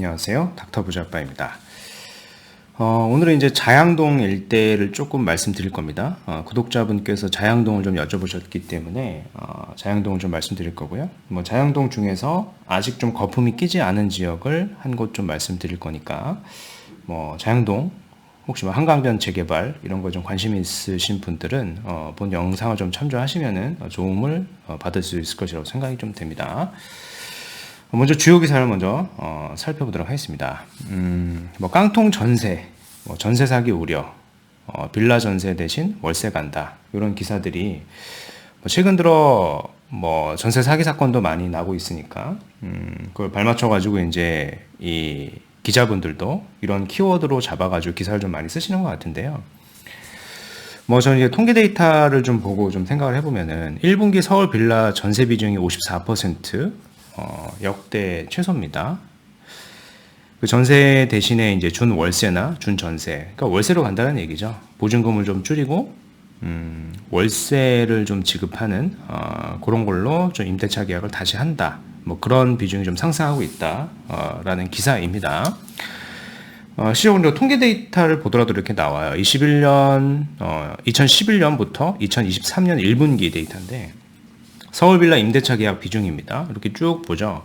안녕하세요. 닥터 부자빠입니다. 오늘은 이제 자양동 일대를 조금 말씀드릴 겁니다. 구독자분께서 자양동을 좀 여쭤보셨기 때문에 자양동을 좀 말씀드릴 거고요. 뭐 자양동 중에서 아직 좀 거품이 끼지 않은 지역을 한 곳 좀 말씀드릴 거니까 뭐 자양동 혹시 뭐 한강변 재개발 이런 거 좀 관심 있으신 분들은 본 영상을 좀 참조하시면은 도움을 받을 수 있을 것이라고 생각이 좀 됩니다. 먼저 주요 기사를 먼저 살펴보도록 하겠습니다. 뭐 깡통 전세, 뭐 전세 사기 우려, 빌라 전세 대신 월세 간다 이런 기사들이 뭐 최근 들어 뭐 전세 사기 사건도 많이 나고 있으니까 그걸 발맞춰 가지고 이제 이 기자분들도 이런 키워드로 잡아가지고 기사를 좀 많이 쓰시는 것 같은데요. 뭐 저는 이제 통계 데이터를 좀 보고 좀 생각을 해보면은 1분기 서울 빌라 전세 비중이 54%. 역대 최소입니다. 그 전세 대신에 이제 준 월세나 준 전세, 그러니까 월세로 간다는 얘기죠. 보증금을 좀 줄이고 월세를 좀 지급하는 그런 걸로 좀 임대차 계약을 다시 한다. 뭐 그런 비중이 좀 상승하고 있다라는 기사입니다. 실질적으로 통계 데이터를 보더라도 이렇게 나와요. 2011년부터 2023년 1분기 데이터인데. 서울 빌라 임대차 계약 비중입니다. 이렇게 쭉 보죠.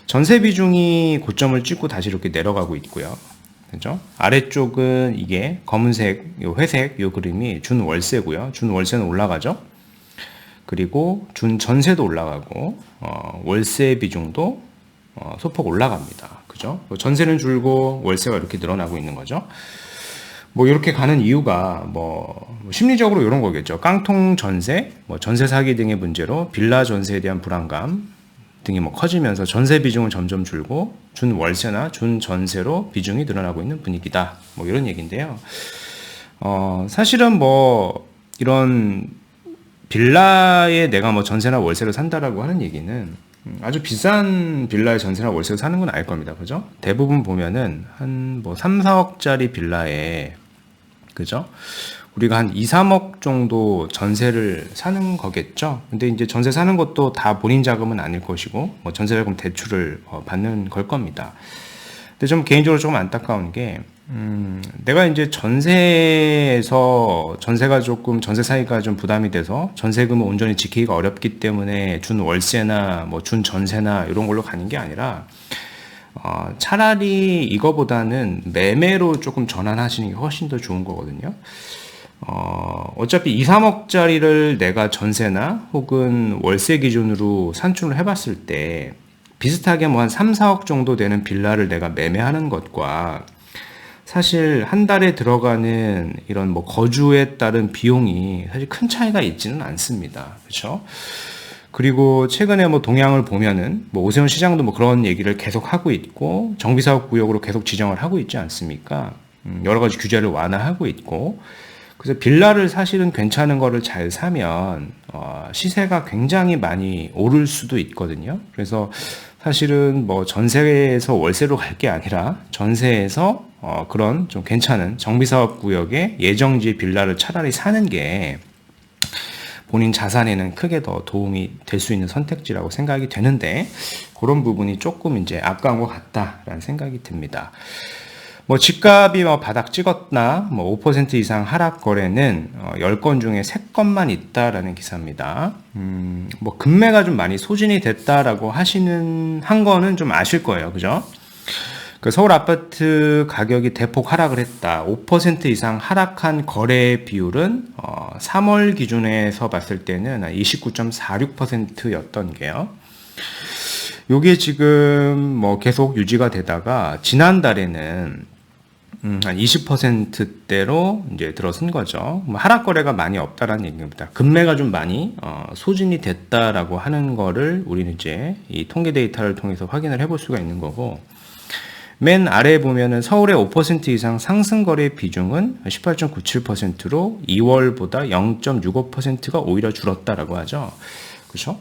전세 비중이 고점을 찍고 다시 이렇게 내려가고 있고요. 그죠? 아래쪽은 이게 검은색, 요 회색, 요 그림이 준 월세고요. 준 월세는 올라가죠. 그리고 준 전세도 올라가고, 월세 비중도 소폭 올라갑니다. 그죠? 전세는 줄고 월세가 이렇게 늘어나고 있는 거죠. 뭐 이렇게 가는 이유가 뭐 심리적으로 이런 거겠죠. 깡통 전세, 뭐 전세 사기 등의 문제로 빌라 전세에 대한 불안감 등이 뭐 커지면서 전세 비중은 점점 줄고 준 월세나 준 전세로 비중이 늘어나고 있는 분위기다. 뭐 이런 얘기인데요. 사실은 뭐 이런 빌라에 내가 뭐 전세나 월세로 산다라고 하는 얘기는 아주 비싼 빌라에 전세나 월세로 사는 건 아닐 겁니다. 그죠? 대부분 보면은 한 뭐 3, 4억짜리 빌라에 그죠? 우리가 한 2, 3억 정도 전세를 사는 거겠죠? 근데 이제 전세 사는 것도 다 본인 자금은 아닐 것이고, 뭐 전세자금 대출을 받는 걸 겁니다. 근데 좀 개인적으로 조금 안타까운 게, 내가 이제 전세에서 전세가 조금 전세 사기가 좀 부담이 돼서 전세금을 온전히 지키기가 어렵기 때문에 준 월세나 뭐 준 전세나 이런 걸로 가는 게 아니라, 차라리 이거보다는 매매로 조금 전환하시는 게 훨씬 더 좋은 거거든요. 어차피 2, 3억짜리를 내가 전세나 혹은 월세 기준으로 산출을 해봤을 때 비슷하게 뭐 한 3, 4억 정도 되는 빌라를 내가 매매하는 것과 사실 한 달에 들어가는 이런 뭐 거주에 따른 비용이 사실 큰 차이가 있지는 않습니다. 그렇죠? 그리고 최근에 뭐 동향을 보면은 뭐 오세훈 시장도 뭐 그런 얘기를 계속 하고 있고 정비사업 구역으로 계속 지정을 하고 있지 않습니까? 여러 가지 규제를 완화하고 있고 그래서 빌라를 사실은 괜찮은 거를 잘 사면 시세가 굉장히 많이 오를 수도 있거든요. 그래서 사실은 뭐 전세에서 월세로 갈 게 아니라 전세에서 그런 좀 괜찮은 정비사업 구역의 예정지 빌라를 차라리 사는 게 본인 자산에는 크게 더 도움이 될 수 있는 선택지라고 생각이 되는데 그런 부분이 조금 이제 아까운 것 같다라는 생각이 듭니다. 뭐 집값이 뭐 바닥 찍었나 뭐 5% 이상 하락 거래는 10건 중에 3건만 있다라는 기사입니다. 뭐 금매가 좀 많이 소진이 됐다라고 한 거는 좀 아실 거예요. 그죠? 그 서울 아파트 가격이 대폭 하락을 했다. 5% 이상 하락한 거래 비율은 3월 기준에서 봤을 때는 29.46%였던 게요. 요게 지금 뭐 계속 유지가 되다가 지난달에는 한 20%대로 이제 들어선 거죠. 뭐 하락 거래가 많이 없다라는 얘기입니다. 금매가 좀 많이 소진이 됐다라고 하는 거를 우리는 이제 이 통계 데이터를 통해서 확인을 해볼 수가 있는 거고. 맨 아래에 보면은 서울의 5% 이상 상승 거래 비중은 18.97%로 2월보다 0.65%가 오히려 줄었다라고 하죠. 그렇죠?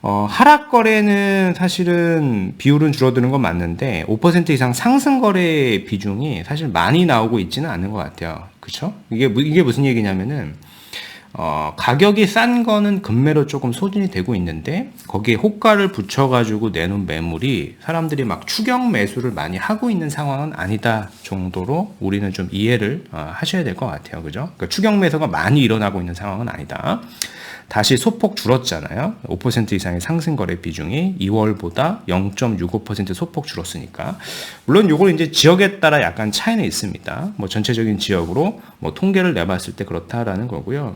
하락 거래는 사실은 비율은 줄어드는 건 맞는데 5% 이상 상승 거래 비중이 사실 많이 나오고 있지는 않은 것 같아요. 그렇죠? 이게 무슨 얘기냐면은 가격이 싼 거는 급매로 조금 소진이 되고 있는데 거기에 호가를 붙여가지고 내놓은 매물이 사람들이 막 추격 매수를 많이 하고 있는 상황은 아니다 정도로 우리는 좀 이해를 하셔야 될 것 같아요. 그죠? 그러니까 추격 매수가 많이 일어나고 있는 상황은 아니다. 다시 소폭 줄었잖아요. 5% 이상의 상승 거래 비중이 2월보다 0.65% 소폭 줄었으니까. 물론 요걸 이제 지역에 따라 약간 차이는 있습니다. 뭐 전체적인 지역으로 뭐 통계를 내봤을 때 그렇다라는 거고요.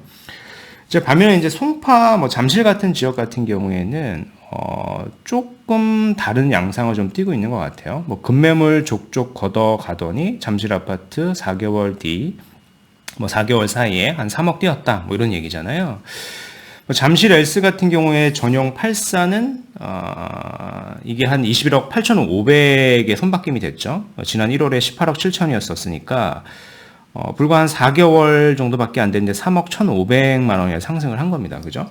이제 반면에 이제 송파, 뭐 잠실 같은 지역 같은 경우에는 조금 다른 양상을 좀 띠고 있는 것 같아요. 뭐 급매물 족족 걷어가더니 잠실 아파트 4개월 뒤, 뭐 4개월 사이에 한 3억 뛰었다, 뭐 이런 얘기잖아요. 잠실 엘스 같은 경우에 전용 84는 이게 한 21억 8,500에 손바뀜이 됐죠. 지난 1월에 18억 7천이었었으니까 불과 한 4개월 정도밖에 안 됐는데 3억 1,500만 원에 상승을 한 겁니다. 그죠?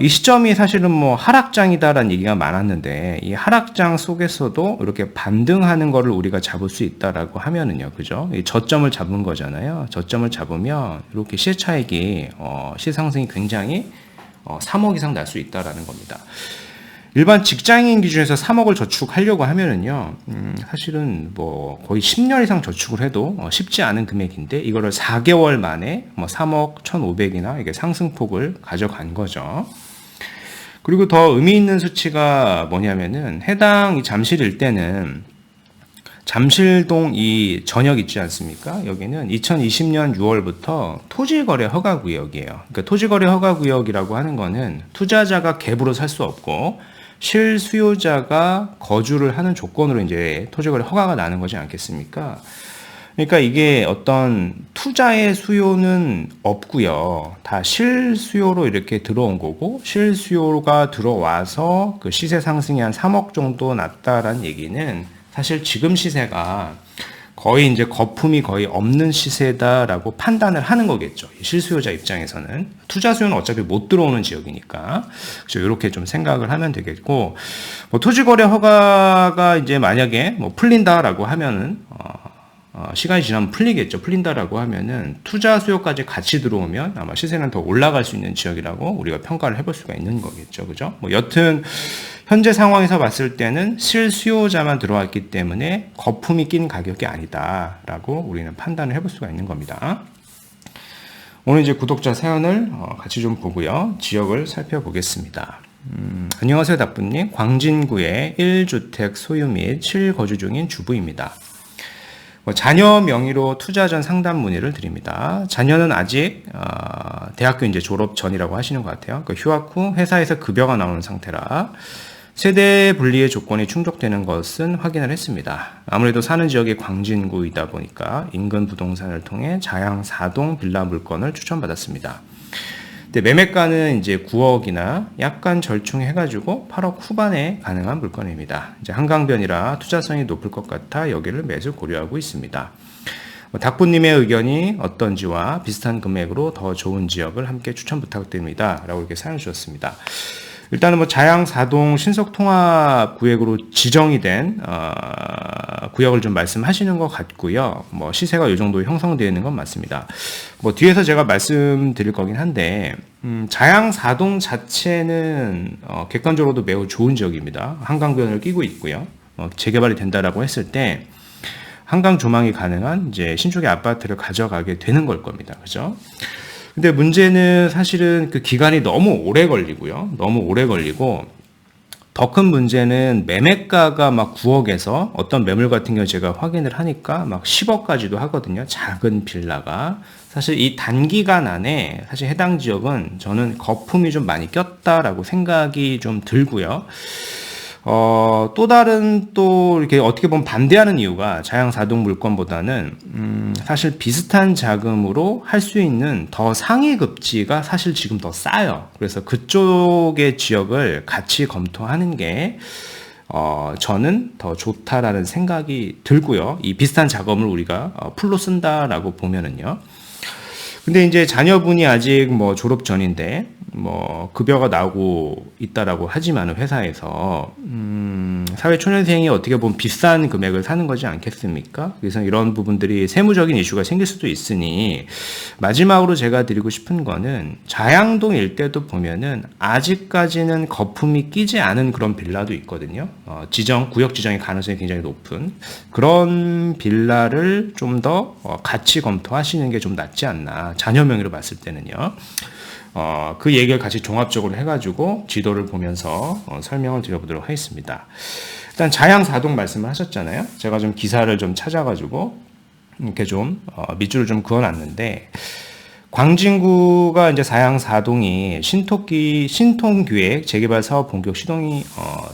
이 시점이 사실은 뭐 하락장이다라는 얘기가 많았는데 이 하락장 속에서도 이렇게 반등하는 거를 우리가 잡을 수 있다라고 하면은요, 그죠? 이 저점을 잡은 거잖아요. 저점을 잡으면 이렇게 시세 차익이 시세 상승이 굉장히 3억 이상 날 수 있다라는 겁니다. 일반 직장인 기준에서 3억을 저축하려고 하면은요, 사실은 뭐 거의 10년 이상 저축을 해도 쉽지 않은 금액인데 이거를 4개월 만에 뭐 3억 1,500이나 이게 상승폭을 가져간 거죠. 그리고 더 의미 있는 수치가 뭐냐면은 해당 이 잠실 일대는 잠실동 이 전역 있지 않습니까? 여기는 2020년 6월부터 토지거래 허가구역이에요. 그러니까 토지거래 허가구역이라고 하는 거는 투자자가 갭으로 살 수 없고 실수요자가 거주를 하는 조건으로 이제 토지거래 허가가 나는 거지 않겠습니까? 그러니까 이게 어떤 투자의 수요는 없고요. 다 실수요로 이렇게 들어온 거고 실수요가 들어와서 그 시세 상승이 한 3억 정도 났다라는 얘기는 사실 지금 시세가 거의 이제 거품이 거의 없는 시세다라고 판단을 하는 거겠죠. 실수요자 입장에서는. 투자 수요는 어차피 못 들어오는 지역이니까. 그래서 이렇게 좀 생각을 하면 되겠고, 뭐 토지거래 허가가 이제 만약에 뭐 풀린다라고 하면은, 시간이 지나면 풀리겠죠. 풀린다라고 하면은 투자 수요까지 같이 들어오면 아마 시세는 더 올라갈 수 있는 지역이라고 우리가 평가를 해볼 수가 있는 거겠죠. 그죠? 뭐 여튼, 현재 상황에서 봤을 때는 실수요자만 들어왔기 때문에 거품이 낀 가격이 아니다라고 우리는 판단을 해볼 수가 있는 겁니다. 오늘 이제 구독자 사연을 같이 좀 보고요. 지역을 살펴보겠습니다. 안녕하세요, 다뿌님. 광진구의 1주택 소유 및 실거주 중인 주부입니다. 자녀 명의로 투자 전 상담 문의를 드립니다. 자녀는 아직 대학교 이제 졸업 전이라고 하시는 것 같아요. 휴학 후 회사에서 급여가 나오는 상태라 세대 분리의 조건이 충족되는 것은 확인을 했습니다. 아무래도 사는 지역이 광진구이다 보니까 인근 부동산을 통해 자양 4동 빌라 물건을 추천받았습니다. 근데 매매가는 이제 9억이나 약간 절충해가지고 8억 후반에 가능한 물건입니다. 이제 한강변이라 투자성이 높을 것 같아 여기를 매수 고려하고 있습니다. 닥부님의 의견이 어떤지와 비슷한 금액으로 더 좋은 지역을 함께 추천 부탁드립니다. 라고 이렇게 사연 주셨습니다. 일단은 뭐 자양 4동 신속통합구역으로 지정이 된 구역을 좀 말씀하시는 것 같고요. 뭐 시세가 이 정도 형성되어 있는 건 맞습니다. 뭐 뒤에서 제가 말씀드릴 거긴 한데 자양 4동 자체는 객관적으로도 매우 좋은 지역입니다. 한강변을 끼고 있고요. 재개발이 된다라고 했을 때 한강 조망이 가능한 이제 신축의 아파트를 가져가게 되는 걸 겁니다. 그죠? 근데 문제는 사실은 그 기간이 너무 오래 걸리고요. 너무 오래 걸리고 더 큰 문제는 매매가가 막 9억에서 어떤 매물 같은 경우 제가 확인을 하니까 막 10억까지도 하거든요. 작은 빌라가. 사실 이 단기간 안에 사실 해당 지역은 저는 거품이 좀 많이 꼈다라고 생각이 좀 들고요. 또 다른 또 이렇게 어떻게 보면 반대하는 이유가 자양 4동 물건보다는 사실 비슷한 자금으로 할 수 있는 더 상위 급지가 사실 지금 더 싸요. 그래서 그쪽의 지역을 같이 검토하는 게 저는 더 좋다라는 생각이 들고요. 이 비슷한 자금을 우리가 풀로 쓴다라고 보면은요. 근데 이제 자녀분이 아직 뭐 졸업 전인데 뭐 급여가 나오고 있다라고 하지만 회사에서 사회초년생이 어떻게 보면 비싼 금액을 사는 거지 않겠습니까? 그래서 이런 부분들이 세무적인 이슈가 생길 수도 있으니 마지막으로 제가 드리고 싶은 거는 자양동 일대도 보면은 아직까지는 거품이 끼지 않은 그런 빌라도 있거든요. 구역 지정의 가능성이 굉장히 높은 그런 빌라를 좀 더 같이 검토하시는 게 좀 낫지 않나. 자녀 명의로 봤을 때는요. 그 얘기를 같이 종합적으로 해가지고 지도를 보면서 설명을 드려보도록 하겠습니다. 일단 자양 4동 말씀을 하셨잖아요. 제가 좀 기사를 좀 찾아가지고 이렇게 좀 밑줄을 좀 그어놨는데 광진구가 이제 사양 4동이 신통기획 재개발 사업 본격 시동이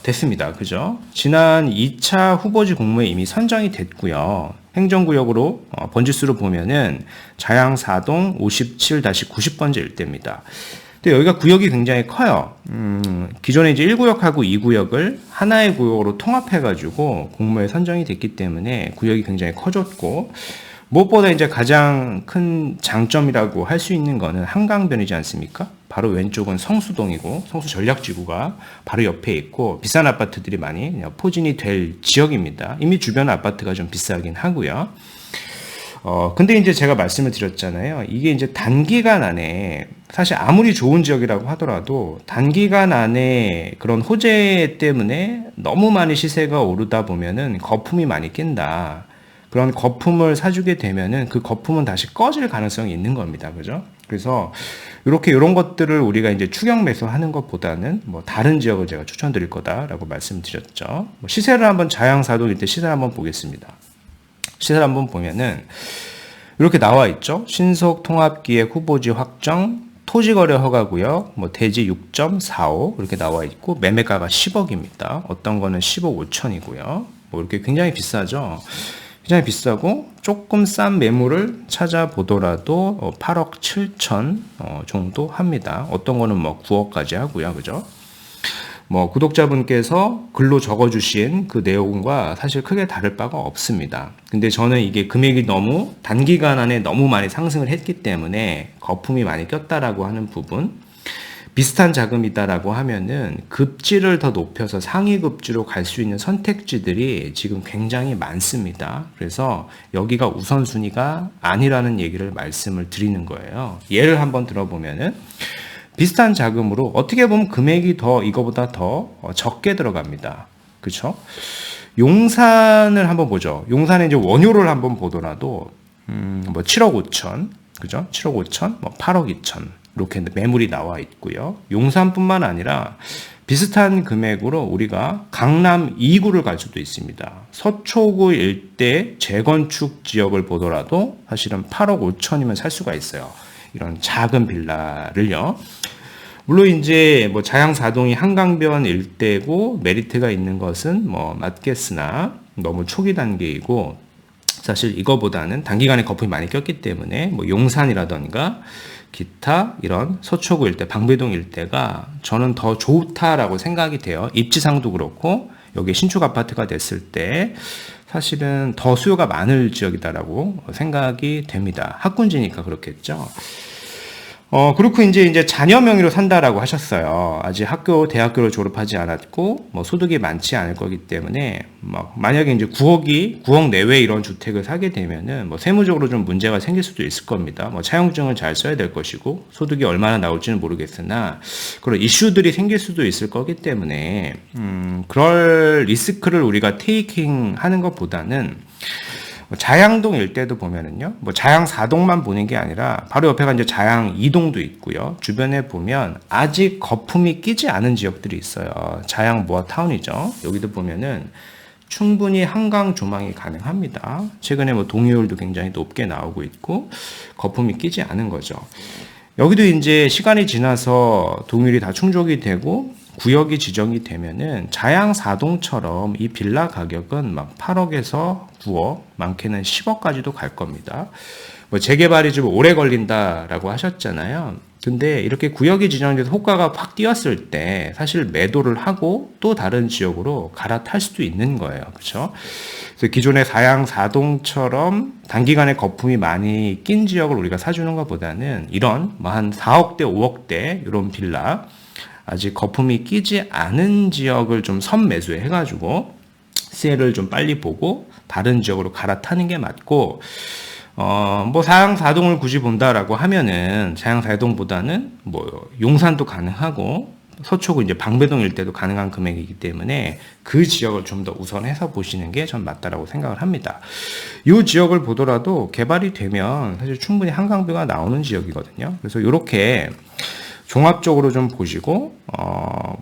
됐습니다. 그죠? 지난 2차 후보지 공모에 이미 선정이 됐고요. 행정구역으로 번지수로 보면은 자양 4동 57-90번지 일대입니다. 근데 여기가 구역이 굉장히 커요. 기존에 이제 1구역하고 2구역을 하나의 구역으로 통합해가지고 공모에 선정이 됐기 때문에 구역이 굉장히 커졌고 무엇보다 이제 가장 큰 장점이라고 할 수 있는 거는 한강변이지 않습니까? 바로 왼쪽은 성수동이고 성수 전략지구가 바로 옆에 있고 비싼 아파트들이 많이 포진이 될 지역입니다. 이미 주변 아파트가 좀 비싸긴 하고요. 근데 이제 제가 말씀을 드렸잖아요. 이게 이제 단기간 안에 사실 아무리 좋은 지역이라고 하더라도 단기간 안에 그런 호재 때문에 너무 많이 시세가 오르다 보면은 거품이 많이 낀다. 그런 거품을 사주게 되면은 그 거품은 다시 꺼질 가능성이 있는 겁니다. 그죠? 그래서 이런 것들을 우리가 이제 추격 매수하는 것보다는 뭐 다른 지역을 제가 추천드릴 거다라고 말씀드렸죠. 시세를 한번 자양사동일 때 시세를 한번 보겠습니다. 시세를 한번 보면은 이렇게 나와 있죠. 신속 통합기획 후보지 확정, 토지거래 허가고요. 뭐 대지 6.45 이렇게 나와 있고 매매가가 10억입니다. 어떤 거는 10억 5천이고요. 뭐 이렇게 굉장히 비싸죠. 굉장히 비싸고 조금 싼 매물을 찾아보더라도 8억 7천 정도 합니다. 어떤 거는 뭐 9억까지 하고요. 그죠? 뭐 구독자분께서 글로 적어주신 그 내용과 사실 크게 다를 바가 없습니다. 근데 저는 이게 금액이 너무 단기간 안에 너무 많이 상승을 했기 때문에 거품이 많이 꼈다라고 하는 부분, 비슷한 자금이다라고 하면은 급지를 더 높여서 상위 급지로 갈 수 있는 선택지들이 지금 굉장히 많습니다. 그래서 여기가 우선순위가 아니라는 얘기를 말씀을 드리는 거예요. 예를 한번 들어보면은 비슷한 자금으로 어떻게 보면 금액이 더 이거보다 더 적게 들어갑니다. 그렇죠? 용산을 한번 보죠. 용산의 이제 원효를 한번 보더라도 뭐 7억 5천, 그죠? 7억 5천, 뭐 8억 2천 이렇게 매물이 나와 있고요. 용산뿐만 아니라 비슷한 금액으로 우리가 강남 2구를 갈 수도 있습니다. 서초구 일대 재건축 지역을 보더라도 사실은 8억 5천이면 살 수가 있어요. 이런 작은 빌라를요. 물론 이제 뭐 자양사동이 한강변 일대고 메리트가 있는 것은 뭐 맞겠으나 너무 초기 단계이고 사실 이거보다는 단기간에 거품이 많이 꼈기 때문에 뭐 용산이라던가 기타 이런 서초구 일대, 방배동 일대가 저는 더 좋다라고 생각이 돼요. 입지상도 그렇고 여기 신축 아파트가 됐을 때 사실은 더 수요가 많을 지역이다라고 생각이 됩니다. 학군지니까 그렇겠죠. 그렇고 이제 자녀 명의로 산다라고 하셨어요. 아직 대학교를 졸업하지 않았고, 뭐 소득이 많지 않을 거기 때문에, 만약에 이제 9억 내외 이런 주택을 사게 되면은, 뭐 세무적으로 좀 문제가 생길 수도 있을 겁니다. 뭐 차용증을 잘 써야 될 것이고, 소득이 얼마나 나올지는 모르겠으나, 그런 이슈들이 생길 수도 있을 거기 때문에, 그럴 리스크를 우리가 테이킹 하는 것보다는, 자양동 일대도 보면은요, 뭐 자양 4동만 보는 게 아니라 바로 옆에가 이제 자양 2동도 있고요. 주변에 보면 아직 거품이 끼지 않은 지역들이 있어요. 자양 모아타운이죠. 여기도 보면은 충분히 한강 조망이 가능합니다. 최근에 뭐 동의율도 굉장히 높게 나오고 있고 거품이 끼지 않은 거죠. 여기도 이제 시간이 지나서 동의율이 다 충족이 되고 구역이 지정이 되면은 자양 4동처럼 이 빌라 가격은 막 8억에서 9억, 많게는 10억까지도 갈 겁니다. 뭐 재개발이 좀 오래 걸린다라고 하셨잖아요. 근데 이렇게 구역이 지정돼서 호가가 확 뛰었을 때 사실 매도를 하고 또 다른 지역으로 갈아탈 수도 있는 거예요. 그렇죠? 그래서 기존의 사양 4동처럼 단기간에 거품이 많이 낀 지역을 우리가 사주는 것보다는 이런 뭐 한 4억대, 5억대 이런 빌라 아직 거품이 끼지 않은 지역을 좀 선매수해 해가지고 세를 좀 빨리 보고 다른 지역으로 갈아타는 게 맞고, 뭐 사양사동을 굳이 본다라고 하면은 사양사동보다는 뭐 용산도 가능하고 서초구 이제 방배동 일대도 가능한 금액이기 때문에 그 지역을 좀 더 우선해서 보시는 게 전 맞다라고 생각을 합니다. 이 지역을 보더라도 개발이 되면 사실 충분히 한강뷰가 나오는 지역이거든요. 그래서 이렇게 종합적으로 좀 보시고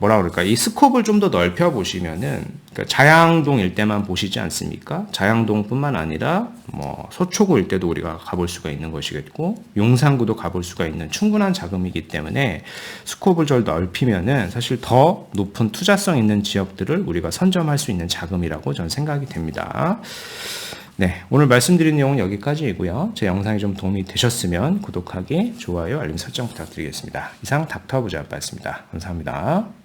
뭐라 그럴까, 이 스콥을 좀 더 넓혀 보시면은, 그러니까 자양동 일대만 보시지 않습니까? 자양동뿐만 아니라 뭐 서초구 일대도 우리가 가볼 수가 있는 것이겠고 용산구도 가볼 수가 있는 충분한 자금이기 때문에 스콥을 좀 넓히면은 사실 더 높은 투자성 있는 지역들을 우리가 선점할 수 있는 자금이라고 저는 생각이 됩니다. 네, 오늘 말씀드린 내용은 여기까지이고요. 제 영상이 좀 도움이 되셨으면 구독하기, 좋아요, 알림 설정 부탁드리겠습니다. 이상 닥터부자였습니다. 감사합니다.